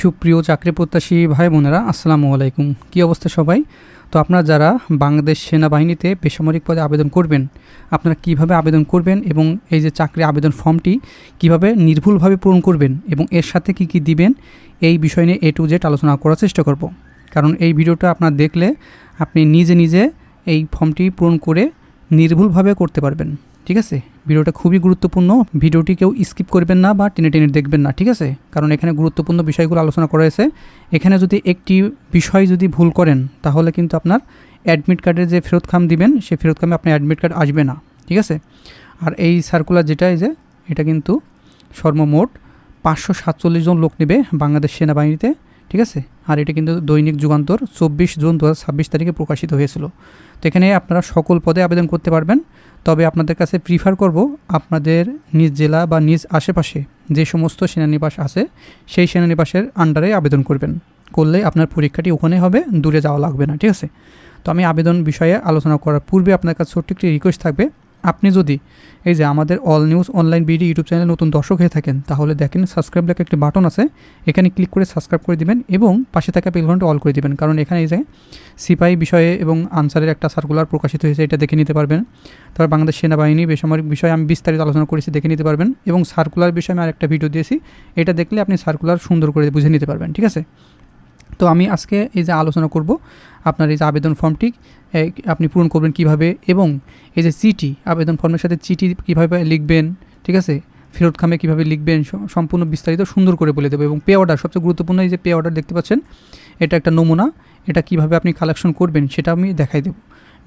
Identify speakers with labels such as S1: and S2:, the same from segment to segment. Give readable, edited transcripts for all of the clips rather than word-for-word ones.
S1: সুপ্রিয় চাকরি প্রত্যাশী ভাই বোনেরা, আসসালামু আলাইকুম। কী অবস্থা সবাই? তো আপনারা যারা বাংলাদেশ সেনাবাহিনীতে বেসামরিক পদে আবেদন করবেন, আপনারা কিভাবে আবেদন করবেন এবং এই যে চাকরি আবেদন ফর্মটি কিভাবে নির্ভুলভাবে পূরণ করবেন এবং এর সাথে কি কি দিবেন, এই বিষয় নিয়ে A to Z আলোচনা করার চেষ্টা করব। কারণ এই ভিডিওটা আপনারা দেখলে আপনি নিজে নিজে এই ফর্মটি পূরণ করে নির্ভুলভাবে করতে পারবেন। ঠিক আছে, ভিডিওটা খুবই গুরুত্বপূর্ণ। ভিডিওটি কেউ স্কিপ করবেন না বা টেনে টেনে দেখবেন না, ঠিক আছে? কারণ এখানে গুরুত্বপূর্ণ বিষয়গুলো আলোচনা করা হয়েছে। এখানে যদি একটি বিষয় যদি ভুল করেন তাহলে কিন্তু আপনার অ্যাডমিট কার্ডের যে ফেরত খাম দিবেন সেই ফেরত খামে আপনার অ্যাডমিট কার্ড আসবে না, ঠিক আছে? আর এই সার্কুলার যেটা এই যে এটা কিন্তু সর্বমোট 547 জন লোক নেবে বাংলাদেশ সেনাবাহিনীতে, ঠিক আছে? আর এটা কিন্তু দৈনিক যুগান্তর 24 জুন 2026 তারিখে প্রকাশিত হয়েছিল। তো এখানে আপনারা সকল পদে আবেদন করতে পারবেন। তবে আপনাদের কাছে প্রিফার করব আপনাদের নিজ জেলা বা নিজ আশেপাশে যে সমস্ত সেনানিবাস আছে সেই সেনানিবাসের আন্ডারে আবেদন করলে আপনার পরীক্ষাটি ওখানে হবে, দূরে যাওয়া লাগবে না, ঠিক আছে? তো আমি আবেদন বিষয়ে আলোচনা করার পূর্বে আপনার কাছে ছোট্ট একটি রিকোয়েস্ট থাকবে। আপনি যদি এই যে আমাদের all news online BD YouTube চ্যানেলে নতুন দর্শক হয়ে থাকেন তাহলে দেখেন সাবস্ক্রাইব লেখা একটি বাটন আছে, এখানে ক্লিক করে সাবস্ক্রাইব করে দিবেন এবং পাশে থাকা বেল ঘন্টা অল করে দিবেন। কারণ এখানে এই যে সিপাহি বিষয়ে এবং আনসারের একটা সার্কুলার প্রকাশিত হয়েছে, এটা দেখে নিতে পারবেন। তারপর বাংলাদেশ সেনাবাহিনী বেসামরিক বিষয়ে আমি বিস্তারিত আলোচনা করেছি, দেখে নিতে পারবেন। এবং সার্কুলার বিষয়ে আমি আরেকটা ভিডিও দিয়েছি, এটা দেখলে আপনি সার্কুলার সুন্দর করে বুঝে নিতে পারবেন, ঠিক আছে? তো আমি আজকে এই যে আলোচনা করব আপনার এই যে আবেদন ফর্মটি আপনি পূরণ করবেন কিভাবে, এবং এই যে চিঠি আবেদন ফর্মের সাথে চিঠি কিভাবে লিখবেন, ঠিক আছে? ফেরত খামে কীভাবে লিখবেন, সম্পূর্ণ বিস্তারিত সুন্দর করে বলে দেবো। এবং পে অর্ডার সবচেয়ে গুরুত্বপূর্ণ, এই যে পে অর্ডার দেখতে পাচ্ছেন এটা একটা নমুনা, এটা কিভাবে আপনি কালেকশন করবেন সেটা আমি দেখাই দেবো।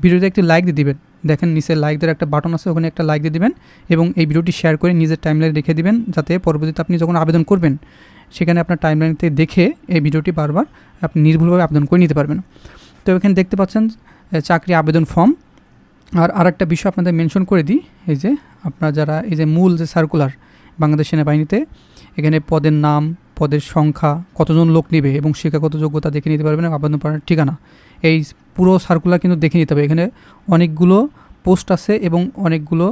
S1: ভিডিওতে একটি লাইক দিয়ে দিবেন, দেখেন নিচে লাইক দেওয়ার একটা বাটন আছে, ওখানে একটা লাইক দিয়ে দিবেন এবং এই ভিডিওটি শেয়ার করে নিজের টাইমলাইনে রেখে দিবেন, যাতে পরবর্তীতে আপনি যখন আবেদন করবেন সেখানে আপনার টাইমলাইনতে দেখে এই ভিডিওটি বারবার আপনি নির্ভুলভাবে আবেদন করে নিতে পারবেন। তো এখানে দেখতে পাচ্ছেন চাকরি আবেদন ফর্ম। আর আরেকটা বিষয় আপনাদের মেনশন করে দিই, এই যে আপনার যারা এই যে মূল যে সার্কুলার বাংলাদেশ সেনাবাহিনীতে, এখানে পদের নাম, পদের সংখ্যা, কতজন লোক নেবে এবং শিক্ষাগত যোগ্যতা দেখে নিতে পারবেন, আবেদন করার ঠিকানা, এই পুরো সার্কুলার কিন্তু দেখে নিতে হবে। এখানে অনেকগুলো পোস্ট আছে এবং অনেকগুলো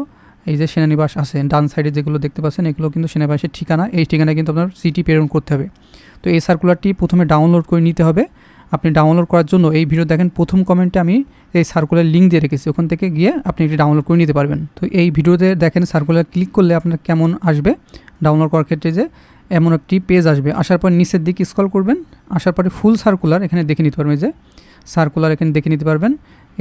S1: এই যে সেনানিবাস আছে, ডান সাইডে যেগুলো দেখতে পাচ্ছেন এগুলো কিন্তু সেনানিবাসের ঠিকানা। এই ঠিকানায় কিন্তু আপনার চিঠি প্রেরণ করতে হবে। তো এই সার্কুলারটি প্রথমে ডাউনলোড করে নিতে হবে। আপনি ডাউনলোড করার জন্য এই ভিডিও দেখেন প্রথম কমেন্টে আমি এই সার্কুলার লিঙ্ক দিয়ে রেখেছি, ওখান থেকে গিয়ে আপনি এটি ডাউনলোড করে নিতে পারবেন। তো এই ভিডিওতে দেখেন সার্কুলার ক্লিক করলে আপনার কেমন আসবে, ডাউনলোড করার ক্ষেত্রে যে এমন একটি পেজ আসবে। আসার পর নিচের দিকে স্ক্রল করবেন, আসার পরে ফুল সার্কুলার এখানে দেখে নিতে পারবেন, যে সার্কুলার এখানে দেখে নিতে পারবেন।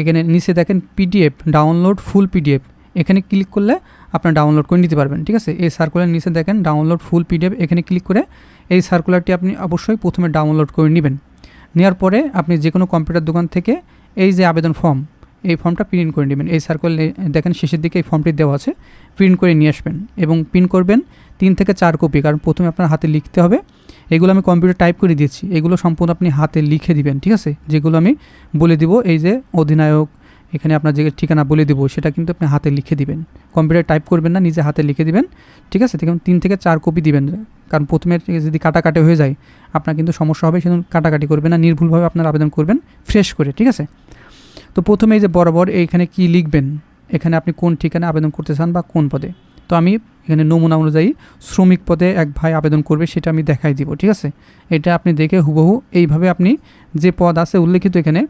S1: এখানে নিচে দেখেন পিডিএফ, ডাউনলোড ফুল পিডিএফ, এখানে ক্লিক করলে আপনার ডাউনলোড করে নিতে পারবেন, ঠিক আছে? এই সার্কুলার নিচে দেখেন ডাউনলোড ফুল পিডিএফ, এখানে ক্লিক করে এই সার্কুলারটি আপনি অবশ্যই প্রথমে ডাউনলোড করে নেবেন। নেওয়ার পরে আপনি যে কোনো কম্পিউটার দোকান থেকে এই যে আবেদন ফর্ম, এই ফর্মটা প্রিন্ট করে নেবেন। এই সার্কুলার দেখেন শেষের দিকে এই ফর্মটি দেওয়া আছে, প্রিন্ট করে নিয়ে আসবেন এবং প্রিন্ট করবেন 3 থেকে 4 কপি, কারণ প্রথমে আপনার হাতে লিখতে হবে। এগুলো আমি কম্পিউটার টাইপ করে দিয়েছি, এগুলো সম্পূর্ণ আপনি হাতে লিখে দিবেন, ঠিক আছে? যেগুলো আমি বলে দিব, এই যে অধিনায়ক, এখানে আপনার যে ঠিকানা বলে দেবো সেটা কিন্তু আপনি হাতে লিখে দিবেন, কম্পিউটার টাইপ করবেন না, নিজে হাতে লিখে দিবেন, ঠিক আছে? দেখুন 3 থেকে 4 কপি দিবেন, কারণ প্রথমে যদি কাটাকাটি হয়ে যায় আপনার কিন্তু সমস্যা হবে, সেজন্য কাটাকাটি করবেন না, নির্ভুলভাবে আপনার আবেদন করবেন ফ্রেশ করে, ঠিক আছে? তো প্রথমে এই যে বরাবর এইখানে কি লিখবেন, এখানে আপনি কোন ঠিকানায় আবেদন করতে চান বা কোন পদে। তো আমি এখানে নমুনা অনুযায়ী শ্রমিক পদে এক ভাই আবেদন করবে সেটা আমি দেখাই দিব, ঠিক আছে? এটা আপনি দেখে হুবহু এইভাবে আপনি যে পদ আছে উল্লেখিত এখানে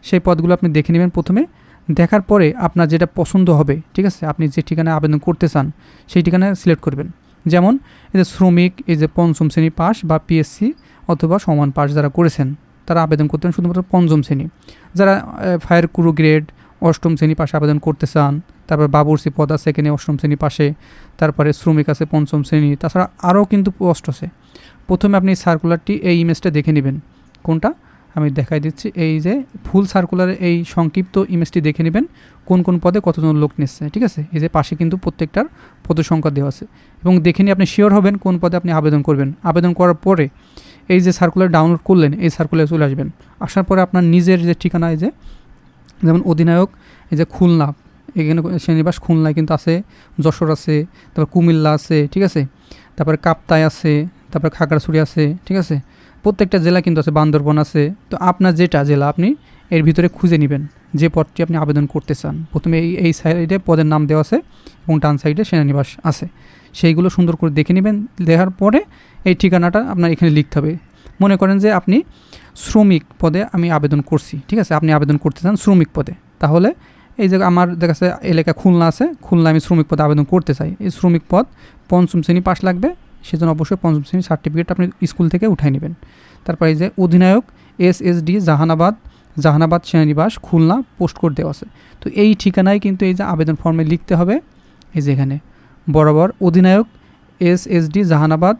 S1: সেই পদগুলো আপনি দেখে নেবেন। প্রথমে দেখার পরে আপনার যেটা পছন্দ হবে, ঠিক আছে, আপনি যে ঠিকানায় আবেদন করতে চান সেই ঠিকানায় সিলেক্ট করবেন। যেমন এই যে শ্রমিক, এই যে 5ম শ্রেণী পাস বা পিএসসি অথবা সমান পাস যারা করেছেন তারা আবেদন করতেন শুধুমাত্র 5ম শ্রেণী। যারা ফায়ার ক্রু গ্রেড 8ম শ্রেণী পাশে আবেদন করতে চান, তারপর বাবুর্চি পদ আছে এখানে 8ম শ্রেণী পাশে, তারপরে শ্রমিক আছে 5ম শ্রেণী, তাছাড়া আরও কিন্তু পোস্ট আছে। প্রথমে আপনি সার্কুলারটি এই ইমেজটা দেখে নেবেন, কোনটা আমি দেখাই দিচ্ছি। এই যে ফুল সার্কুলারে এই সংক্ষিপ্ত ইমেজটি দেখে নেবেন, কোন কোন পদে কতজন লোক নিচ্ছে, ঠিক আছে? এই যে পাশে কিন্তু প্রত্যেকটার পদ সংখ্যা দেওয়া আছে এবং দেখে নিয়ে আপনি শিওর হবেন কোন পদে আপনি আবেদন করবেন। আবেদন করার পরে এই যে সার্কুলার ডাউনলোড করলেন এই সার্কুলারে চলে আসবেন। আসার পরে আপনার নিজের যে ঠিকানা, এই যে যেমন অধিনায়ক, এই যে খুলনা, এখানে সেনানিবাস খুলনায় কিন্তু আছে, যশোর আছে, তারপর কুমিল্লা আছে, ঠিক আছে? তারপরে কাপ্তায় আছে, তারপরে খাগড়াছড়ি আছে, ঠিক আছে? প্রত্যেকটা জেলা কিন্তু আছে, বান্দরবন আছে। তো আপনার যেটা জেলা আপনি এর ভিতরে খুঁজে নেবেন যে পদটি আপনি আবেদন করতে চান। প্রথমে এই সাইডে পদের নাম দেওয়া আছে এবং ডান সাইডে সেনানিবাস আছে, সেইগুলো সুন্দর করে দেখে নেবেন। দেখার পরে এই ঠিকানাটা আপনার এখানে লিখতে হবে। মনে করেন যে আপনি শ্রমিক পদে আমি আবেদন করছি, ঠিক আছে, আপনি আবেদন করতে চান শ্রমিক পদে, তাহলে এই যে আমার দেখা যাচ্ছে এলাকা খুলনা আছে, খুলনা আমি শ্রমিক পদে আবেদন করতে চাই, এই শ্রমিক পদ 5ম শ্রেণী পাস লাগবে, সেজন্য অবশ্যই 5ম শ্রেণীর সার্টিফিকেট আপনি স্কুল থেকে উঠাই নেবেন। তারপর এই যে অধিনায়ক SSD জাহানাবাদ সেনানিবাস খুলনা, পোস্ট কোড দেওয়া আছে। তো এই ঠিকানায় কিন্তু এই যে আবেদন ফর্মে লিখতে হবে, এই যে এখানে বরাবর অধিনায়ক SSD জাহানাবাদ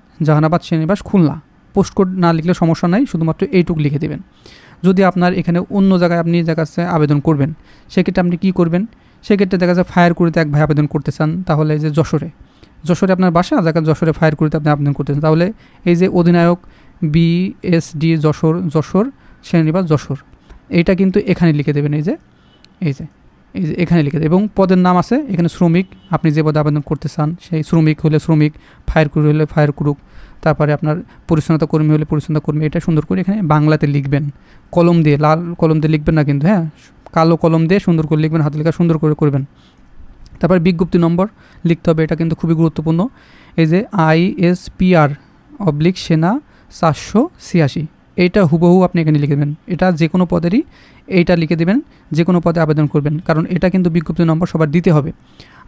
S1: সেনানিবাস খুলনা, পোস্ট কোড না লিখলে সমস্যা নাই, শুধুমাত্র এইটুকু লিখে দেবেন। যদি আপনার এখানে অন্য জায়গায় আপনি কাছে আবেদন করবেন, সেক্ষেত্রে আপনি কী করবেন, সেক্ষেত্রে দেখা যায় ফায়ার কুড়িতে এক ভাই আবেদন করতে চান, তাহলে এই যে যশোরে আপনার বাসা, জায়গা যশোরে ফায়ার কুড়িতে আপনি আবেদন করতে চান, তাহলে এই যে অধিনায়ক BSD যশোর সেনানিবাস যশোর, এইটা কিন্তু এখানে লিখে দেবেন, এই যে এখানে লিখে দেবেন। এবং পদের নাম আছে এখানে শ্রমিক, আপনি যে পদে আবেদন করতে চান সেই শ্রমিক হলে শ্রমিক, ফায়ার কুড়ি হলে ফায়ার কুড়ুক, তারপরে আপনার পরিচ্ছন্নতা কর্মী হলে পরিচ্ছন্নতা কর্মী, এটা সুন্দর করে এখানে বাংলাতে লিখবেন, কলম দিয়ে, লাল কলম দিয়ে লিখবেন না কিন্তু, হ্যাঁ, কালো কলম দিয়ে সুন্দর করে লিখবেন, হাতে লেখা সুন্দর করে করবেন। তারপর বিজ্ঞপ্তি নম্বর লিখতে হবে, এটা কিন্তু খুবই গুরুত্বপূর্ণ। এই যে ISPR সেনা 486, এইটা হুবহু আপনি এখানে লিখে দেবেন, এটা যে কোনো পদেরই এইটা লিখে দেবেন, যে কোনো পদে আবেদন করবেন, কারণ এটা কিন্তু বিজ্ঞপ্তি নম্বর সবার দিতে হবে।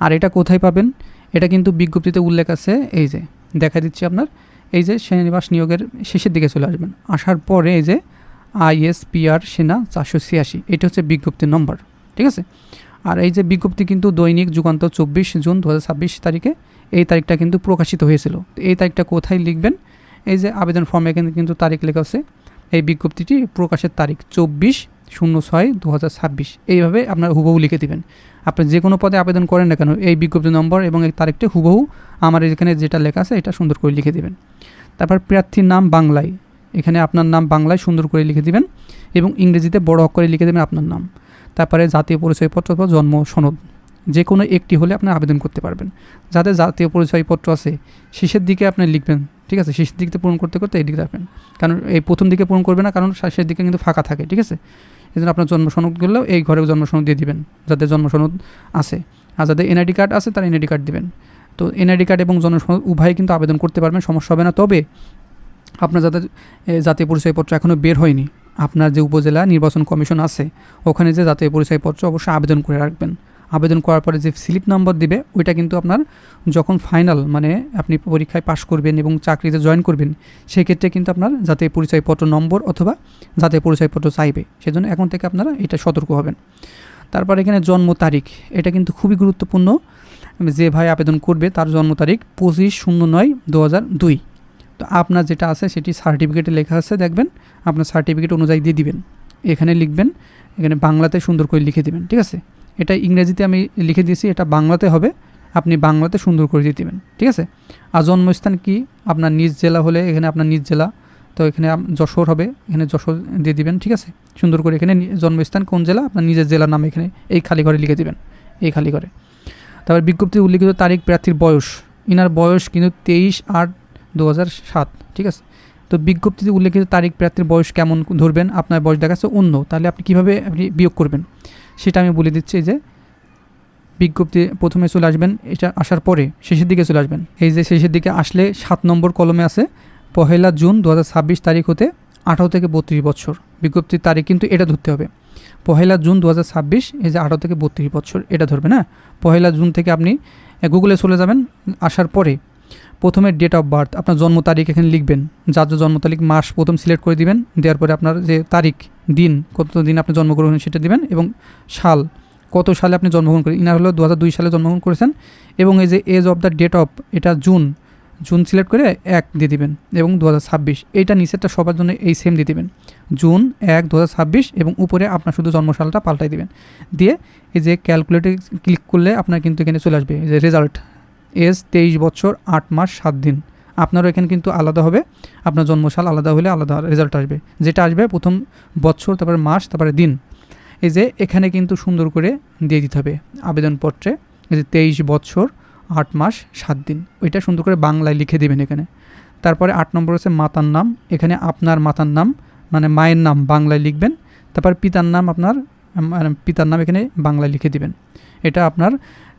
S1: আর এটা কোথায় পাবেন, এটা কিন্তু বিজ্ঞপ্তিতে উল্লেখ আছে, এই যে দেখা দিচ্ছি আপনার, এই যে সেনানিবাস নিয়োগের শেষের দিকে চলে আসবেন, আসার পরে এই যে ISPR সেনা 486, এটা হচ্ছে বিজ্ঞপ্তির নম্বর, ঠিক আছে। আর এই যে বিজ্ঞপ্তি কিন্তু দৈনিক যুগান্তর 24 জুন 2026 তারিখে, এই তারিখটা কিন্তু প্রকাশিত হয়েছিল। তো এই তারিখটা কোথায় লিখবেন, এই যে আবেদন ফর্মে এখানে কিন্তু তারিখ লেখা আছে, এই বিজ্ঞপ্তিটি প্রকাশের তারিখ 24/06/2026, এইভাবে আপনার হুবহু লিখে দেবেন। আপনি যে কোনো পদে আবেদন করেন না কেন, এই বিজ্ঞপ্তি নম্বর এবং এই তারিখটি হুবহু আমার এখানে যেটা লেখা আছে এটা সুন্দর করে লিখে দেবেন। তারপর প্রার্থীর নাম বাংলায়, এখানে আপনার নাম বাংলায় সুন্দর করে লিখে দিবেন এবং ইংরেজিতে বড় অক্ষরে লিখে দেবেন আপনার নাম। তারপরে জাতীয় পরিচয়পত্র বা জন্ম সনদ, যে কোনো একটি হলে আপনি আবেদন করতে পারবেন। যাদের জাতীয় পরিচয়পত্র আছে শেষের দিকে আপনি লিখবেন, ঠিক আছে, শেষের দিকে পূরণ করতে এই দিকে রাখবেন, কারণ এই প্রথম দিকে পূরণ করবে না, কারণ শেষের দিকে কিন্তু ফাঁকা থাকে, ঠিক আছে। এই জন্য আপনার জন্ম সনদগুলো এই ঘরে জন্ম সনদ দিয়ে দিবেন, যাদের জন্ম সনদ আছে। আর যাদের NID কার্ড আছে তারা NID কার্ড দিবেন। তো NID কার্ড এবং জন্ম সনদ উভয় কিন্তু আবেদন করতে পারবেন, সমস্যা হবে না। তবে আপনার যাদের জাতীয় পরিচয়পত্র এখনও বের হয়নি, আপনার যে উপজেলা নির্বাচন কমিশন আছে ওখানে যে জাতীয় পরিচয়পত্র অবশ্যই আবেদন করে রাখবেন। আবেদন করার পরে যে স্লিপ নম্বর দিবে ওইটা কিন্তু আপনার যখন ফাইনাল মানে আপনি পরীক্ষায় পাশ করবেন এবং চাকরিতে জয়েন করবেন, সেক্ষেত্রে কিন্তু আপনার জাতীয় পরিচয়পত্র নম্বর অথবা জাতীয় পরিচয়পত্র চাইবে, সেজন্য এখন থেকে আপনারা এটা সতর্ক হবেন। তারপর এখানে জন্ম তারিখ, এটা কিন্তু খুবই গুরুত্বপূর্ণ। যে ভাই আবেদন করবে তার জন্ম তারিখ 25/09/2002। তো আপনার যেটা আছে সেটি সার্টিফিকেটে লেখা আছে, দেখবেন আপনার সার্টিফিকেট অনুযায়ী দিয়ে দিবেন, এখানে লিখবেন, এখানে বাংলাতে সুন্দর করে লিখে দেবেন, ঠিক আছে। এটা ইংরেজিতে আমি লিখে দিয়েছি, এটা বাংলাতে হবে, আপনি বাংলাতে সুন্দর করে দিয়ে দেবেন, ঠিক আছে। আর জন্মস্থান কি, আপনার নিজ জেলা হলে এখানে আপনার নিজ জেলা, তো এখানে যশোর হবে, এখানে যশোর দিয়ে দিবেন, ঠিক আছে। সুন্দর করে এখানে জন্মস্থান কোন জেলা, আপনার নিজের জেলার নাম এখানে এই খালি ঘরে লিখে দেবেন, এই খালি ঘরে। তারপর বিজ্ঞপ্তি উল্লিখিত তারিখ, প্রার্থীর বয়স, ইনার বয়স কিন্তু 23/8/2007, ঠিক আছে। তো বিজ্ঞপ্তিতে উল্লেখিত তারিখ প্রার্থীর বয়স কেমন ধরবেন, আপনার বয়স দেখাচ্ছে অন্য, তাহলে আপনি কীভাবে বিয়োগ করবেন সেটা আমি বলে দিচ্ছি। যে বিজ্ঞপ্তি প্রথমে চলে আসবেন, এটা আসার পরে শেষের দিকে চলে আসবেন, এই যে শেষের দিকে আসলে 7 নম্বর কলমে আছে 1 জুন 2026 তারিখ হতে 18 থেকে 32 বছর, বিজ্ঞপ্তির তারিখ কিন্তু এটা ধরতে হবে 1 জুন 2026, এই যে 18 থেকে 32 বছর এটা ধরবে না। 1 জুন থেকে আপনি গুগলে চলে যাবেন, আসার পরে প্রথমে ডেট অফ বার্থ, আপনার জন্ম তারিখ এখানে লিখবেন, যার জন্ম তারিখ মাস প্রথম সিলেক্ট করে দিবেন, দেওয়ার পরে আপনার যে তারিখ দিন কত দিন আপনি জন্মগ্রহণ সেটা দিবেন, এবং সাল কত সালে আপনি জন্মগ্রহণ করেন, ইনার হলো 2002 সালে জন্মগ্রহণ করেছেন, এবং এই যে as of the date of এটা জুন সিলেক্ট করে 1 দিয়ে দিবেন, এবং 2026 এইটা নিচেরটা সবার জন্য এই সেম দিয়ে দিবেন, জুন 1 2026, এবং উপরে আপনার শুধু জন্মসালটা পাল্টাই দিবেন, দিয়ে এই যে ক্যালকুলেটে ক্লিক করলে আপনার কিন্তু এখানে চলে আসবে এই যে রেজাল্ট, এজ 23 বছর 8 মাস 7 দিন। আপনারও এখানে কিন্তু আলাদা হবে, আপনার জন্মসাল আলাদা হলে আলাদা রেজাল্ট আসবে, যেটা আসবে প্রথম বছর, তারপরে মাস, তারপরে দিন। এই যে এখানে কিন্তু সুন্দর করে দিয়ে দিতে হবে আবেদনপত্রে, এই যে 23 বছর 8 মাস 7 দিন, ওইটা সুন্দর করে বাংলায় লিখে দেবেন এখানে। তারপরে 8 নম্বর হচ্ছে মাতার নাম, এখানে আপনার মাতার নাম মানে মায়ের নাম বাংলায় লিখবেন, তারপর পিতার নাম আপনার পিতার নাম এখানে বাংলায় লিখে দিবেন, এটা আপনার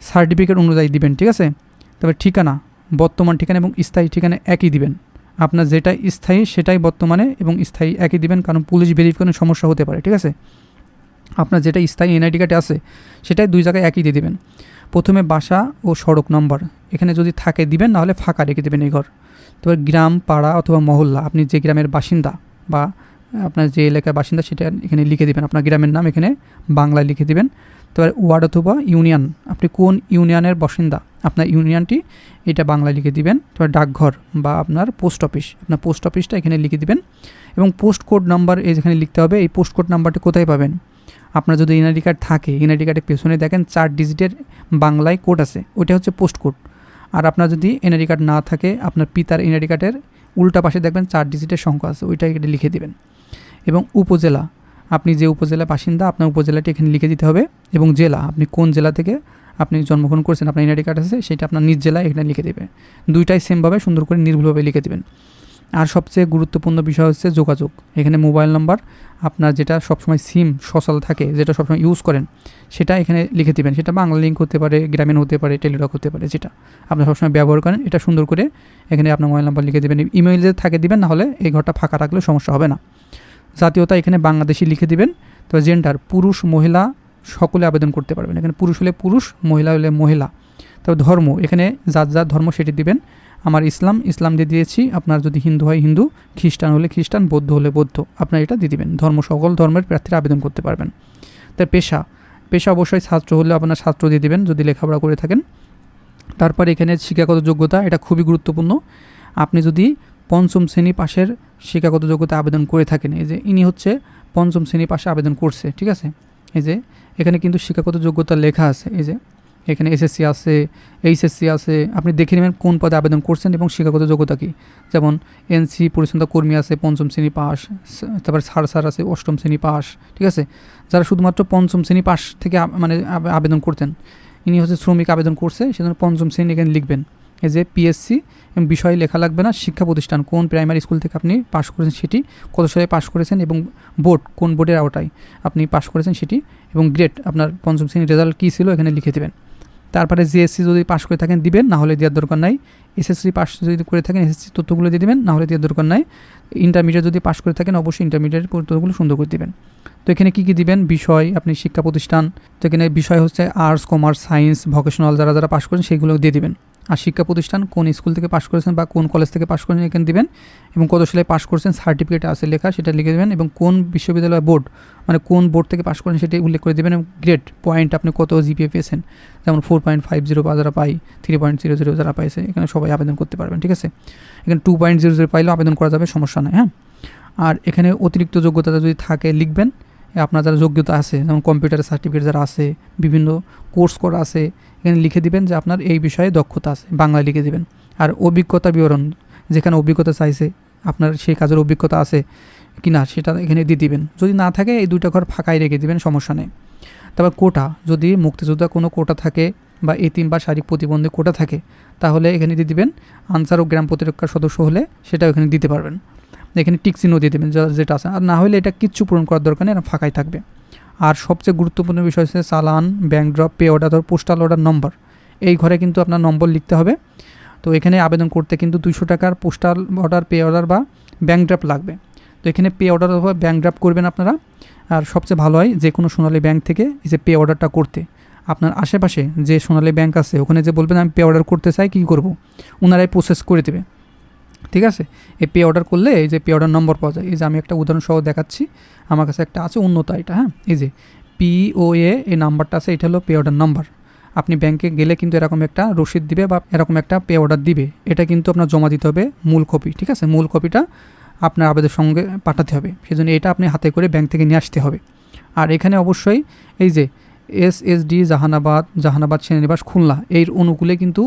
S1: সার্টিফিকেট অনুযায়ী দিবেন, ঠিক আছে। তবে ঠিকানা, বর্তমান ঠিকানা এবং স্থায়ী ঠিকানা একই দিবেন, আপনার যেটা স্থায়ী সেটাই বর্তমানে এবং স্থায়ী একই দিবেন, কারণ পুলিশ ভেরিফিকেশনের সমস্যা হতে পারে, ঠিক আছে। আপনার যেটা স্থায়ী এনআইডি কার্ডে আছে সেটাই 2 জায়গায় একই দিয়ে দিবেন। প্রথমে বাসা ও সড়ক নম্বর এখানে যদি থাকে দিবেন, নাহলে ফাঁকা রেখে দেবেন এই ঘর। তারপর গ্রাম, পাড়া অথবা মহল্লা, আপনি যে গ্রামের বাসিন্দা বা আপনার যে এলাকার বাসিন্দা সেটা এখানে লিখে দেবেন। আপনার গ্রামের নাম এখানে বাংলায় লিখে দেবেন। তারপর ওয়ার্ড অথবা ইউনিয়ন, আপনি কোন ইউনিয়নের বাসিন্দা আপনার ইউনিয়নটি এটা বাংলায় লিখে দিবেন। তারপর ডাকঘর বা আপনার পোস্ট অফিস, আপনার পোস্ট অফিসটা এখানে লিখে দিবেন। এবং পোস্ট কোড নাম্বার এখানে লিখতে হবে। এই পোস্ট কোড নাম্বারটি কোথায় পাবেন? আপনার যদি এনআইডি কার্ড থাকে, এনআইডি কার্ডের পেছনে দেখেন 4 ডিজিটের বাংলায় কোড আছে, ওইটা হচ্ছে পোস্ট কোড। আর আপনার যদি এনআইডি কার্ড না থাকে, আপনার পিতার এনআইডি কার্ডের উল্টা পাশে দেখবেন 4 ডিজিটের সংখ্যা আছে, ওইটা এখানে লিখে দিবেন। এবং উপজেলা, আপনি যে উপজেলা বাসিন্দা আপনার উপজেলাটি এখানে লিখে দিতে হবে। এবং জেলা, আপনি কোন জেলা থেকে আপনি জন্মগ্রহণ করছেন, আপনার এনআইডি কার্ড আছে সেটা আপনার নিজ জেলায় এখানে লিখে দেবে। দুইটাই সেমভাবে সুন্দর করে নির্ভুলভাবে লিখে দেবেন। আর সবচেয়ে গুরুত্বপূর্ণ বিষয় হচ্ছে যোগাযোগ। এখানে মোবাইল নাম্বার আপনার যেটা সবসময় সিম সচল থাকে, যেটা সবসময় ইউজ করেন, সেটা এখানে লিখে দেবেন। সেটা বাংলা লিঙ্ক হতে পারে, গ্রামীণ হতে পারে, টেলিটক হতে পারে, যেটা আপনার সবসময় ব্যবহার করেন, এটা সুন্দর করে এখানে আপনার মোবাইল নাম্বার লিখে দেবেন। ইমেইল যে থাকে দিবেন, নাহলে এই ঘরটা ফাঁকা রাখলে সমস্যা হবে না। জাতীয়তা এখানে বাংলাদেশি লিখে দিবেন। তবে জেন্ডার, পুরুষ মহিলা সকলে আবেদন করতে পারবেন। এখানে পুরুষ হলে পুরুষ, মহিলা হলে মহিলা। তবে ধর্ম, এখানে যার যার ধর্ম সেটি দিবেন। আমার ইসলাম দিয়ে দিয়েছি। আপনার যদি হিন্দু হয় হিন্দু, খ্রিস্টান হলে খ্রিস্টান, বৌদ্ধ হলে বৌদ্ধ, আপনার এটা দিয়ে দিবেন। ধর্ম, সকল ধর্মের প্রার্থীরা আবেদন করতে পারবেন। তার পেশা অবশ্যই ছাত্র হলে আপনার ছাত্র দিয়ে দিবেন যদি লেখাপড়া করে থাকেন। তারপর এখানে শিক্ষাগত যোগ্যতা, এটা খুবই গুরুত্বপূর্ণ। আপনি যদি 5ম শ্রেণী পাশের শিক্ষাগত যোগ্যতা আবেদন করে থাকেন, এই যে ইনি হচ্ছে 5ম শ্রেণী পাশে আবেদন করছে, ঠিক আছে। এই যে এখানে কিন্তু শিক্ষাগত যোগ্যতা লেখা আছে, এই যে এখানে এসএসসি আছে, এইচএসসি আছে। আপনি দেখে নেবেন কোন পদে আবেদন করছেন এবং শিক্ষাগত যোগ্যতা কী। যেমন এনসি পরিচ্ছন্নতা কর্মী আছে 5ম শ্রেণী পাস, তারপর স্যার আছে 8ম শ্রেণী পাস, ঠিক আছে। যারা শুধুমাত্র 5ম শ্রেণী পাস থেকে মানে আবেদন করতেন, ইনি হচ্ছে শ্রমিক আবেদন করছে, সেজন্য 5ম শ্রেণী এখানে লিখবেন। এই যে পিএসসি এবং বিষয় লেখা লাগবে না, শিক্ষা প্রতিষ্ঠান কোন প্রাইমারি স্কুল থেকে আপনি পাশ করেছেন সেটি, কত সালে পাশ করেছেন, এবং বোর্ড কোন বোর্ডের আওতায় আপনি পাশ করেছেন সেটি, এবং গ্রেড আপনার 5ম শ্রেণীর রেজাল্ট কী ছিল এখানে লিখে দেবেন। তারপরে জিএসসি যদি পাশ করে থাকেন দিবেন, না হলে দেওয়ার দরকার নাই। এসএসসি পাশ যদি করে থাকেন এসএসসি তথ্যগুলো দিয়ে দেবেন, না হলে দেওয়ার দরকার নাই। ইন্টারমিডিয়েট যদি পাশ করে থাকেন অবশ্যই ইন্টারমিডিয়েটের তথ্যগুলো সুন্দর করে দেবেন। তো এখানে কী দিবেন? বিষয়, আপনি শিক্ষা প্রতিষ্ঠান, তো এখানে বিষয় হচ্ছে আর্টস, কমার্স, সায়েন্স, ভোকেশনাল যারা পাশ করেন সেইগুলো দিয়ে দিবেন। আর শিক্ষা প্রতিষ্ঠান কোন স্কুল থেকে পাশ করেছেন বা কোন কলেজ থেকে পাশ করেছেন এখানে দিবেন। এবং কত সালে পাশ করেছেন সার্টিফিকেট আছে লেখা, সেটা লিখে দেবেন। এবং কোন বিশ্ববিদ্যালয় বোর্ড, মানে কোন বোর্ড থেকে পাশ করেন সেটি উল্লেখ করে দেবেন। এবং গ্রেড পয়েন্ট, আপনি কত জিপিএ পেয়েছেন, যেমন 4.50 বা যারা পাই, 3.00 যারা পাইছে, এখানে সবাই আবেদন করতে পারবেন, ঠিক আছে। এখানে 2.00 পাইলেও আবেদন করা যাবে, সমস্যা নয়, হ্যাঁ। আর এখানে অতিরিক্ত যোগ্যতা যদি থাকে লিখবেন। আপনার যারা যোগ্যতা আছে, যেমন কম্পিউটার সার্টিফিকেট যারা আছে, বিভিন্ন কোর্স করা আছে, এখানে লিখে দিবেন যে আপনার এই বিষয়ে দক্ষতা আছে, বাংলায় লিখে দিবেন। আর অভিজ্ঞতা বিবরণ, যেখানে অভিজ্ঞতা চাইছে আপনার সেই কাজের অভিজ্ঞতা আছে কি না সেটা এখানে দিয়ে দিবেন। যদি না থাকে এই 2টা ঘর ফাঁকাই রেখে দিবেন, সমস্যা নেই। তারপর কোটা, যদি মুক্তিযোদ্ধা কোনো কোটা থাকে বা এতিম বা শারীরিক প্রতিবন্ধী কোটা থাকে তাহলে এখানে দিয়ে দিবেন। আনসার ও গ্রাম প্রতিরক্ষার সদস্য হলে সেটাও এখানে দিতে পারবেন। এখানে টিক চিহ্ন দিয়ে দেবেন যেটা আছে। আর না হলে এটা কিচ্ছু পূরণ করার দরকার নেই, এটা ফাঁকাই থাকবে। আর সবচেয়ে গুরুত্বপূর্ণ বিষয় হচ্ছে চালান, bank drop, pay order, postal order number. এই ঘরে কিন্তু আপনার নম্বর লিখতে হবে। তো এখানে আবেদন করতে কিন্তু 200 টাকার পোস্টাল অর্ডার, পে অর্ডার বা ব্যাঙ্ক ড্রাফট লাগবে। তো এখানে পে অর্ডার অথবা ব্যাঙ্ক ড্রাফট করবেন আপনারা। আর সবচেয়ে ভালো হয় যে কোনো সোনালী ব্যাংক থেকে এই যে পে অর্ডারটা করতে, আপনার আশেপাশে যে সোনালী ব্যাংক আছে ওখানে যে বলবেন আমি পে অর্ডার করতে চাই, কী করব, ওনারাই প্রসেস করে দেবে, ঠিক আছে। এই পে অর্ডার করলে এই যে পে অর্ডার নম্বর পাওয়া যায়। এই যে আমি একটা উদাহরণসহ দেখাচ্ছি, আমার কাছে একটা আছে উন্নত এটা, হ্যাঁ। এই যে POA এই নাম্বারটা আছে, এটা হলো পে অর্ডার নাম্বার। আপনি ব্যাংকে গেলে কিন্তু এরকম একটা রসিদ দিবে বা এরকম একটা পে অর্ডার দিবে, এটা কিন্তু আপনার জমা দিতে হবে মূল কপি, ঠিক আছে। মূল কপিটা আপনার আবেদনের সঙ্গে পাঠাতে হবে, সেজন্য এটা আপনি হাতে করে ব্যাংক থেকে নিয়ে আসতে হবে। আর এখানে অবশ্যই এই যে SSD জাহানাবাদ সেনানিবাস খুলনা এর অনুকূলে কিন্তু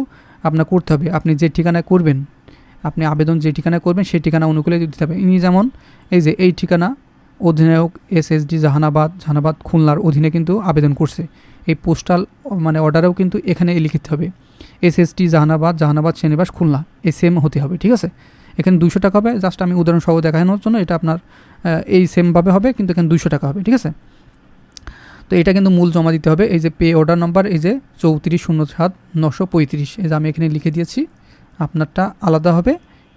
S1: আপনার করতে হবে। আপনি যে ঠিকানায় করবেন, আপনি আবেদন যে ঠিকানায় করবেন সেই ঠিকানা অনুকূলে দিতে হবে। ইনি যেমন এই যে এই ঠিকানা অধিনায়ক SSD জাহানাবাদ খুলনার অধীনে কিন্তু আবেদন করছে, এই পোস্টাল মানে অর্ডারেও কিন্তু এখানে লিখতে হবে SSD জাহানাবাদ সেনানিবাস খুলনা, এই সেম হতে হবে, ঠিক আছে। এখানে 200 টাকা হবে, জাস্ট আমি উদাহরণসহ দেখানোর জন্য, এটা আপনার এই সেমভাবে হবে কিন্তু এখানে 200 টাকা হবে, ঠিক আছে। তো এটা কিন্তু মূল জমা দিতে হবে। এই যে পে অর্ডার নাম্বার এই যে 3407-935, এই যে আমি এখানে লিখে দিয়েছি, আপনারটা আলাদা হবে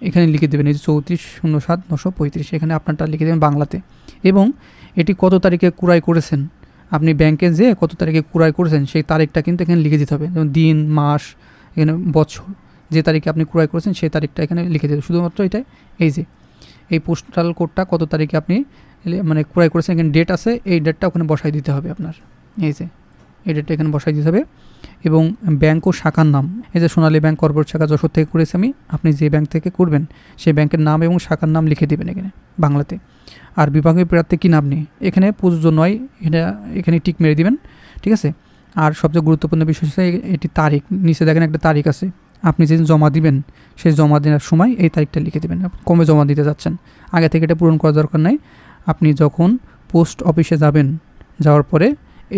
S1: এখানে লিখে দেবেন এই যে 3407-935, এখানে আপনারটা লিখে দেবেন বাংলাতে। এবং এটি কত তারিখে ক্রয় করেছেন, আপনি ব্যাংকে যে কত তারিখে ক্রয় করেছেন সেই তারিখটা কিন্তু এখানে লিখে দিতে হবে, যেমন দিন, মাস, এখানে বছর, যে তারিখে আপনি ক্রয় করেছেন সেই তারিখটা এখানে লিখে দেবেন। শুধুমাত্র এটা এই পোস্টাল কোডটা কত তারিখে আপনি মানে ক্রয় করেছেন, এখানে ডেট আছে, এই ডেটটা ওখানে বসাই দিতে হবে আপনার। এই ডেটটা এখানে বসাই দিতে হবে। এবং ব্যাংক ও শাখার নাম, এই যে সোনালী ব্যাংক কর্পোরেট শাখা যশোর থেকে করেছি আমি, আপনি যে ব্যাংক থেকে করবেন সেই ব্যাংকের নাম এবং শাখার নাম লিখে দেবেন এখানে বাংলাতে। আর বিভাগীয় প্রার্থী কী নাম নেই, এখানে প্রযোজ্য নয়, এখানে টিক মেরে দিবেন, ঠিক আছে। আর সবচেয়ে গুরুত্বপূর্ণ বিষয় হচ্ছে এটি তারিখ, নিচে দেখেন একটা তারিখ আছে, আপনি যেদিন জমা দিবেন সেই জমা দেওয়ার সময় এই তারিখটা লিখে দেবেন, কবে জমা দিতে যাচ্ছেন। আগে থেকে এটা পূরণ করার দরকার নাই, আপনি যখন পোস্ট অফিসে যাবেন, যাওয়ার পরে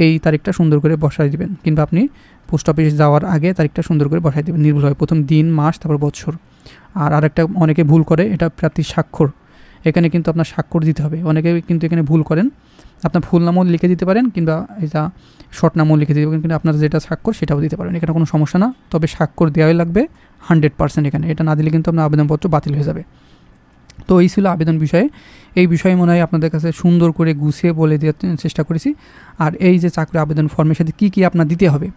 S1: এই তারিখটা সুন্দর করে বসাই দিবেন, কিংবা আপনি পোস্ট অফিসে যাওয়ার আগে তারিখটা সুন্দর করে বসাই দেবেন নির্ভুল হয়, প্রথম দিন, মাস, তারপর বছর। আর আরেকটা অনেকে ভুল করে, এটা প্রার্থীর স্বাক্ষর, এখানে কিন্তু আপনার স্বাক্ষর দিতে হবে। অনেকে কিন্তু এখানে ভুল করেন, আপনার ফুল নামও লিখে দিতে পারেন, কিংবা এটা শর্ট নামও লিখে দিতে পারেন, কিন্তু আপনার যেটা স্বাক্ষর সেটাও দিতে পারেন, এখানে কোনো সমস্যা না। তবে স্বাক্ষর দেওয়াই লাগবে 100% এখানে, এটা না দিলে কিন্তু আপনার আবেদনপত্র বাতিল হয়ে যাবে। তো এই ছিল আবেদন বিষয়ে। এই বিষয়ে মনে হয় আপনাদের কাছে সুন্দর করে গুছিয়ে বলে দেওয়ার চেষ্টা করেছি। আর এই যে চাকরি আবেদন ফর্মের সাথে কী কী আপনার দিতে হবে,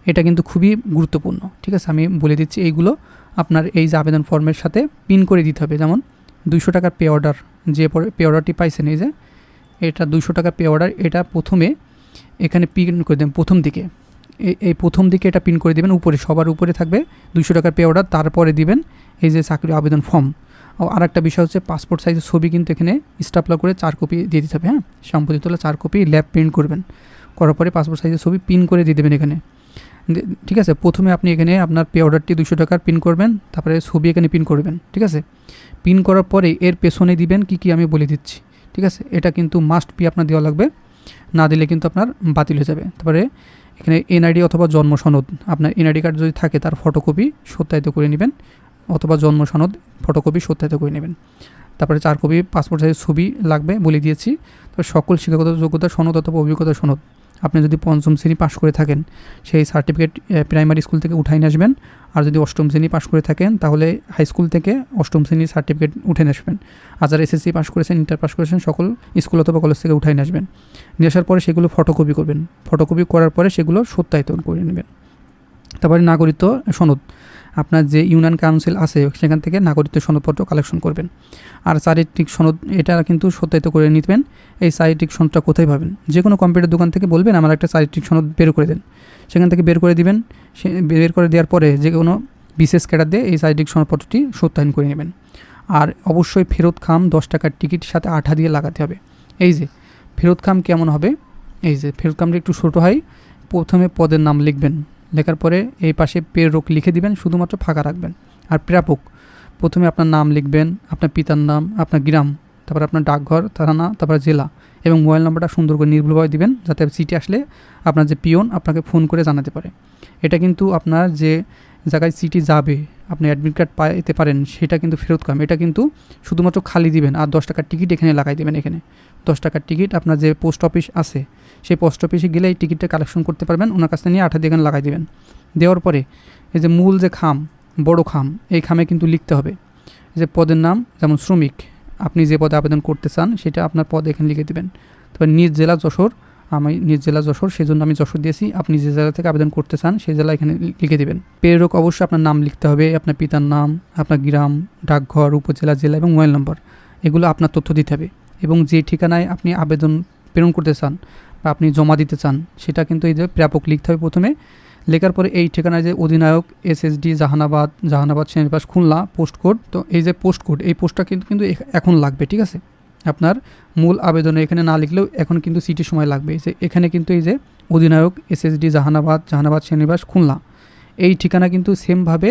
S1: এটা কিন্তু খুবই গুরুত্বপূর্ণ, ঠিক আছে। আমি বলে দিচ্ছি, এইগুলো আপনার এই যে আবেদন ফর্মের সাথে পিন করে দিতে হবে। যেমন 200 টাকার পে অর্ডার, যে পে অর্ডারটি পাইছেন, এই যে এটা 200 টাকার পে অর্ডার, এটা প্রথমে এখানে পিন করে দেবেন প্রথম দিকে, এই প্রথম দিকে এটা পিন করে দেবেন, উপরে সবার উপরে থাকবে 200 টাকার পে অর্ডার, তারপরে দিবেন এই যে চাকরি আবেদন ফর্ম। আর একটা বিষয় হচ্ছে পাসপোর্ট সাইজের ছবি কিন্তু এখানে স্টাপলা করে 4 কপি দিয়ে দিতে হবে, হ্যাঁ, সম্প্রতি তোলা 4 কপি ল্যাব প্রিন্ট করবেন, করার পরে পাসপোর্ট সাইজের ছবি পিন করে দিয়ে দেবেন এখানে, ঠিক আছে। প্রথমে আপনি এখানে আপনার পে অর্ডারটি 200 টাকার পিন করবেন, তারপরে ছবি এখানে পিন করবেন, ঠিক আছে। পিন করার পরে এর পেছনে দিবেন কি আমি বলে দিচ্ছি, ঠিক আছে। এটা কিন্তু মাস্ট বি আপনার দেওয়া লাগবে, না দিলে কিন্তু আপনার বাতিল হয়ে যাবে। তারপরে এখানে এনআইডি অথবা জন্ম সনদ, আপনার এনআইডি কার্ড যদি থাকে তার ফটোকপি সত্যায়িত করে নেবেন, অথবা জন্ম সনদ ফটোকপি সত্যায়িত করে নেবেন। তারপরে 4 কপি পাসপোর্ট সাইজের ছবি লাগবে, বলে দিয়েছি। তারপর সকল শিক্ষাগত যোগ্যতা সনদ অথবা অভিজ্ঞতা সনদ, আপনি যদি 5ম শ্রেণী পাশ করে থাকেন সেই সার্টিফিকেট প্রাইমারি স্কুল থেকে উঠাই নিয়ে আসবেন, আর যদি 8ম শ্রেণী পাশ করে থাকেন তাহলে হাই স্কুল থেকে 8ম শ্রেণীর সার্টিফিকেট উঠে নিয়ে আসবেন। আর যারা এসএসসি পাশ করেছেন, ইন্টার পাশ করেছেন, সকল স্কুল অথবা কলেজ থেকে উঠাই নিয়ে আসবেন। নিয়ে আসার পরে সেগুলো ফটোকপি করবেন, ফটোকপি করার পরে সেগুলো সত্যায়িত করে নেবেন। তারপরে নাগরিকত্ব সনদ, আপনার যে ইউনিয়ন কাউন্সিল আছে সেখান থেকে নাগরিকত্ব সনদপত্র কালেকশন করবেন। আর চারিত্রিক সনদ, এটা কিন্তু সত্যায়িত করে নিবেন। এই চারিত্রিক সনদটা কোথায় পাবেন, যে কোনো কম্পিউটার দোকান থেকে বলবেন আমার একটা চারিত্রিক সনদ বের করে দেন, সেখান থেকে বের করে দিবেন। সে বের করে দেওয়ার পরে যে কোনো বিশেষ ক্যাডার দিয়ে এই চারিত্রিক সনদপত্রটি সত্যায়ন করে নেবেন। আর অবশ্যই ফেরত খাম 10 টাকার টিকিট সাথে আঠা দিয়ে লাগাতে হবে। এই যে ফেরত খাম কেমন হবে, এই যে ফেরত খামটা একটু ছোটো হয়, প্রথমে পদের নাম লিখবেন, লেখার পরে এই পাশে প্রেরক লিখে দিবেন, শুধুমাত্র ফাঁকা রাখবেন। আর প্রাপক, প্রথমে আপনার নাম লিখবেন, আপনার পিতার নাম, আপনার গ্রাম, তারপর আপনার ডাকঘর, থানা, তারপর জেলা এবং মোবাইল নাম্বারটা সুন্দর করে নির্ভুলভাবে দিবেন, যাতে চিঠি আসলে আপনার যে পিয়ন আপনাকে ফোন করে জানাতে পারে। এটা কিন্তু আপনার যে জায়গায় চিঠি যাবে, আপনি অ্যাডমিট কার্ড পাইতে পারেন, সেটা কিন্তু ফেরত কাম, এটা কিন্তু শুধুমাত্র খালি দিবেন। আর 10 টাকার টিকিট এখানে লাগাই দেবেন। এখানে 10 টাকার টিকিট আপনার যে পোস্ট অফিস আছে সেই পোস্ট অফিসে গেলে এই টিকিটটা কালেকশন করতে পারবেন, ওনার কাছ থেকে নিয়ে আঠা দিয়ে এখানে লাগাই দেবেন। দেওয়ার পরে এই যে মূল যে খাম, বড় খাম, এই খামে কিন্তু লিখতে হবে যে পদের নাম, যেমন শ্রমিক, আপনি যে পদে আবেদন করতে চান সেটা আপনার পদ এখানে লিখে দেবেন। তবে নিজ জেলা যশোর, আমি নিজ জেলা যশোর, সেই জন্য আমি যশোর দিয়েছি। আপনি যে জেলা থেকে আবেদন করতে চান সেই জেলা এখানে লিখে দেবেন। প্রেরক অবশ্যই আপনার নাম লিখতে হবে, আপনার পিতার নাম, আপনার গ্রাম, ডাকঘর, উপজেলা, জেলা এবং মোবাইল নম্বর, এগুলো আপনার তথ্য দিতে হবে। এবং যে ঠিকানায় আপনি আবেদন প্রেরণ করতে চান বা আপনি জমা দিতে চান সেটা কিন্তু এই যে প্রাপক লিখতে হবে প্রথমে। লেখার পরে এই ঠিকানায় যে অধিনায়ক SSD জাহানাবাদ শ্রেণীবাস খুলনা পোস্ট কোড, তো এই যে পোস্ট কোড, এই পোস্টটা কিন্তু এখন লাগবে, ঠিক আছে। আপনার মূল আবেদনে এখানে না লিখলেও এখন কিন্তু সিটির সময় লাগবে। যে এখানে কিন্তু এই যে অধিনায়ক SSD জাহানাবাদ শ্রেণীবাস খুলনা, এই ঠিকানা কিন্তু সেমভাবে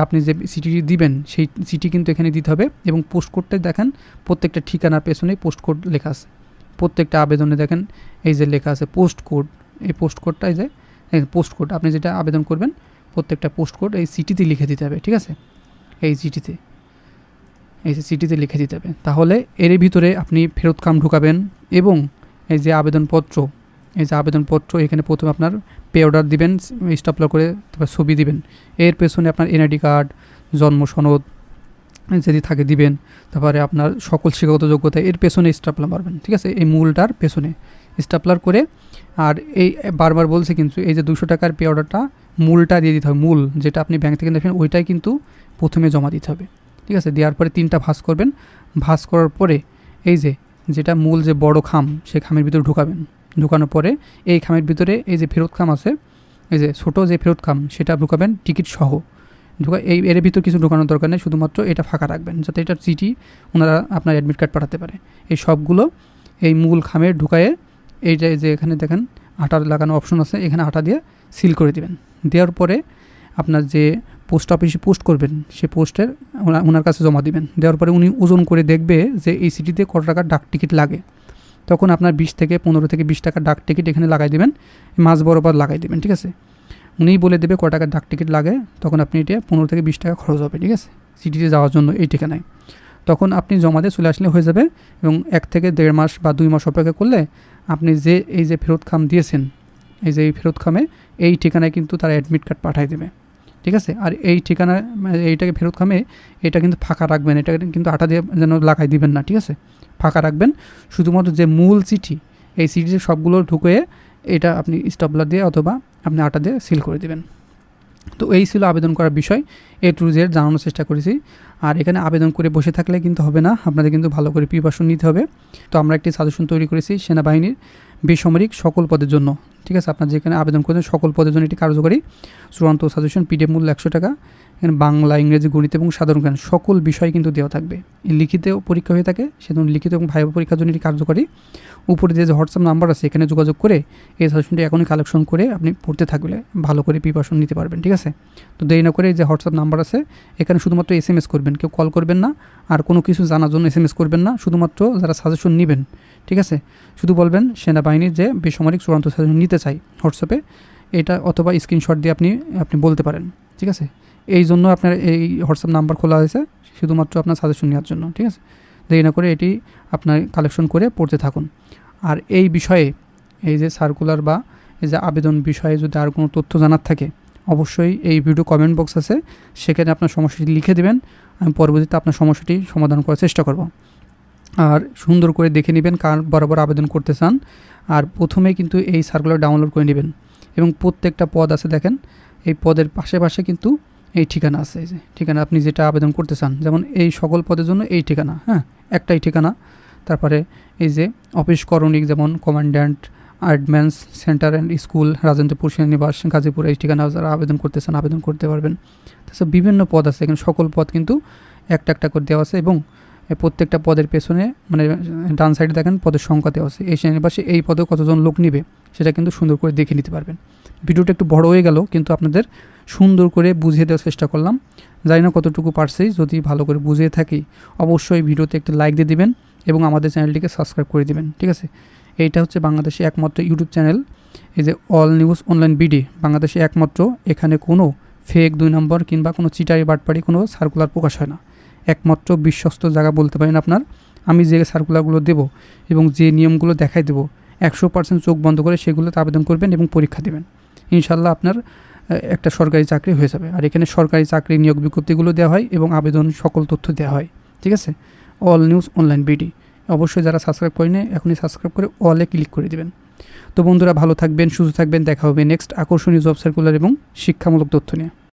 S1: আপনি যে সিটি দিবেন সেই সিটি কিন্তু এখানে দিতে হবে। এবং পোস্ট কোডটা দেখেন প্রত্যেকটা ঠিকানার পেছনেই পোস্ট কোড লেখা আছে, প্রত্যেকটা আবেদনে দেখেন এই যে লেখা আছে পোস্ট কোড। এই পোস্ট কোডটা এই যে পোস্ট কোড, আপনি যেটা আবেদন করবেন প্রত্যেকটা পোস্ট কোড এই সিটিতে লিখে দিতে হবে, ঠিক আছে। এই সিটিতে লিখে দিতে হবে। তাহলে এর ভিতরে আপনি ফেরত খাম ঢুকাবেন। এবং এই যে আবেদনপত্র, এখানে প্রথমে আপনার পে অর্ডার দিবেন, স্টাপলা করে, তারপর ছবি দিবেন। এর পেছনে আপনার এনআইডি কার্ড, জন্ম সনদ, যদি থাকে দিবেন। তারপরে আপনার সকল শিক্ষাগত যোগ্যতা এর পেছনে স্টাপলার মারবেন, ঠিক আছে, এই মূলটার পেছনে স্টাপলার করে। আর এই বারবার বলছে কিন্তু এই যে 200 টাকার পে অর্ডারটা মূলটা দিয়ে দিতে হবে, মূল যেটা আপনি ব্যাংক থেকে দেখেন ওইটাই কিন্তু প্রথমে জমা দিতে হবে, ঠিক আছে। দেওয়ার পরে 3টা ভাঁজ করবেন, ভাঁজ করার পরে এই যে যেটা মূল যে বড় খাম সেই খামের ভিতরে ঢুকাবেন। ঢুকানোর পরে এই খামের ভিতরে এই যে ফেরত খাম আছে, এই যে ছোটো যে ফেরত খাম সেটা ঢুকাবেন টিকিট সহ। এর ভিতর কিছু ঢোকানোর দরকার নেই, শুধুমাত্র এটা ফাঁকা রাখবেন যাতে এটা চিঠি ওনারা আপনার অ্যাডমিট কার্ড পাঠাতে পারে। এই সবগুলো এই মূল খামে ঢুকায়ে এইটা যে এখানে দেখেন আটা লাগানো অপশন আছে, এখানে আটা দিয়ে সিল করে দিবেন। দেওয়ার পরে আপনার যে পোস্ট অফিসে পোস্ট করবেন সেই পোস্টের ওনার কাছে জমা দিবেন। দেওয়ার পরে উনি ওজন করে দেখবে যে এই সিটিতে কত টাকার ডাক টিকিট লাগে। তখন আপনার 15 থেকে 20 টাকার ডাক টিকিট এখানে লাগাই দেবেন, মাঝ বরাবর লাগাই দেবেন, ঠিক আছে। উনিই বলে দেবে কত টাকার ডাক টিকিট লাগে, তখন আপনি এটা 15 থেকে 20 টাকা খরচ হবে, ঠিক আছে, সিটিতে যাওয়ার জন্য এই ঠিকানায়। তখন আপনি জমা দিয়ে চলে আসলে হয়ে যাবে। এবং 1 থেকে 1.5 মাস বা 2 মাস অপেক্ষা করলে আপনি যে এই যে ফেরত খাম দিয়েছেন, এই যে এই ফেরত খামে এই ঠিকানায় কিন্তু তারা অ্যাডমিট কার্ড পাঠিয়ে দেবে, ঠিক আছে। আর এই ঠিকানা এইটাকে ফেরত খামে এটা কিন্তু ফাঁকা রাখবেন, এটা কিন্তু আটা দিয়ে যেন লাগাই দিবেন না, ঠিক আছে, ফাঁকা রাখবেন। শুধুমাত্র যে মূল চিঠি এই চিঠিতে সবগুলো ঢুকিয়ে এটা আপনি স্টাপলার দিয়ে অথবা আপনি আটা দিয়ে সিল করে দেবেন। তো এই ছিল আবেদন করার বিষয়, A to Z জানানোর চেষ্টা করেছি। আর এখানে আবেদন করে বসে থাকলে কিন্তু হবে না, আপনাদের কিন্তু ভালো করে প্রিপারেশন নিতে হবে। তো আমরা একটি সাজেশন তৈরি করেছি সেনাবাহিনীর বেসামরিক সকল পদের জন্য, ঠিক আছে। আপনার যেখানে আবেদন করেছেন সকল পদের জন্য এটি কার্যকরী চূড়ান্ত সাজেশন, PDF মূল্য 100 টাকা। এখানে বাংলা, ইংরেজি, গণিত এবং সাধারণ জ্ঞান সকল বিষয় কিন্তু দেওয়া থাকবে। লিখিত পরীক্ষা হয়ে থাকে সেজন্য লিখিত এবং ভাইবা পরীক্ষার জন্য এটি কার্যকরী। উপরে যে হোয়াটসঅ্যাপ নাম্বার আছে এখানে যোগাযোগ করে এই সাজেশনটি এখনই কালেকশন করে আপনি পড়তে থাকলে ভালো করে প্রিপারেশন নিতে পারবেন, ঠিক আছে। তো দেরি না করে যে হোয়াটসঅ্যাপ নাম্বার আছে এখানে শুধুমাত্র SMS করবেন, কেউ কল করবেন না, আর কোনো কিছু জানার জন্য SMS করবেন না, শুধুমাত্র যারা সাজেশন নেবেন, ঠিক আছে, শুধু বলবেন সেনাবাহিনীর যে বেসামরিক চূড়ান্ত সাজেশন নিতে চাই হোয়াটসঅ্যাপে, এটা অথবা স্ক্রিনশট দিয়ে আপনি বলতে পারেন, ঠিক আছে। এই জন্য আপনার এই হোয়াটসঅ্যাপ নাম্বার খোলা হয়েছে শুধুমাত্র আপনার সাজেশন নেওয়ার জন্য, ঠিক আছে। দেরি না করে এটি আপনার কালেকশন করে পড়তে থাকুন। আর এই বিষয়ে এই যে সার্কুলার বা এই যে আবেদন বিষয়ে যদি আর কোনো তথ্য জানার থাকে অবশ্যই এই ভিডিও কমেন্ট বক্স আছে, সেখানে আপনার সমস্যাটি লিখে দেবেন, আমি পরবর্তীতে আপনার সমস্যাটি সমাধান করার চেষ্টা করব। আর সুন্দর করে দেখে নেবেন কার বরাবর আবেদন করতে চান। আর প্রথমে কিন্তু এই সার্কুলার ডাউনলোড করে নেবেন এবং প্রত্যেকটা পদ আছে দেখেন, এই পদের পাশে পাশে কিন্তু এই ঠিকানা আছে, এই যে ঠিকানা আপনি যেটা আবেদন করতে চান, যেমন এই সকল পদের জন্য এই ঠিকানা, হ্যাঁ, একটাই ঠিকানা। তারপরে এই যে অফিস করণিক যেমন commandant admins centre and school, Rajendrapur সেনানিবাস, গাজীপুর, এই ঠিকানা যারা আবেদন করতে চান আবেদন করতে পারবেন। তাছাড়া বিভিন্ন পদ আছে এখানে, সকল পদ কিন্তু একটা একটা করে দেওয়া আছে এবং প্রত্যেকটা পদের পেছনে মানে ডান সাইডে দেখেন পদের সংখ্যা দেওয়া আছে। এই সেনানিবাসে এই পদে কতজন লোক নেবে সেটা কিন্তু সুন্দর করে দেখে নিতে পারবেন। ভিডিওটা একটু বড় হয়ে গেল কিন্তু আপনাদের সুন্দর করে বুঝিয়ে দেওয়ার চেষ্টা করলাম, জানি না কতটুকু পারছি। যদি ভালো করে বুঝিয়ে থাকি অবশ্যই ভিডিওতে একটা লাইক দিয়ে দিবেন এবং আমাদের চ্যানেলটিকে সাবস্ক্রাইব করে দিবেন, ঠিক আছে। এইটা হচ্ছে বাংলাদেশে একমাত্র ইউটিউব চ্যানেল, এই যে অল নিউজ অনলাইন বিডি, বাংলাদেশে একমাত্র। এখানে কোনো ফেক 2 নম্বর কিংবা কোনো চিটারি বাটপাড়ি কোনো সার্কুলার প্রকাশ হয় না, একমাত্র বিশ্বস্ত জায়গা বলতে পারেন আপনার। আমি যে সার্কুলারগুলো দেব এবং যে নিয়মগুলো দেখাই দেবো 100% চোখ বন্ধ করে সেগুলোতে আবেদন করবেন এবং পরীক্ষা দেবেন, ইনশাল্লাহ আপনার একটা সরকারি চাকরি হয়ে যাবে। আর এখানে সরকারি চাকরি নিয়োগ বিজ্ঞপ্তিগুলো দেওয়া হয় এবং আবেদন সকল তথ্য দেওয়া হয়, ঠিক আছে। অল নিউজ অনলাইন বিডি অবশ্যই যারা সাবস্ক্রাইব করেনি এখনই সাবস্ক্রাইব করে অলে ক্লিক করে দিবেন। তো বন্ধুরা ভালো থাকবেন, সুস্থ থাকবেন, দেখা হবে নেক্সট আকর্ষণীয় জব সার্কুলার এবং শিক্ষামূলক তথ্য নিয়ে।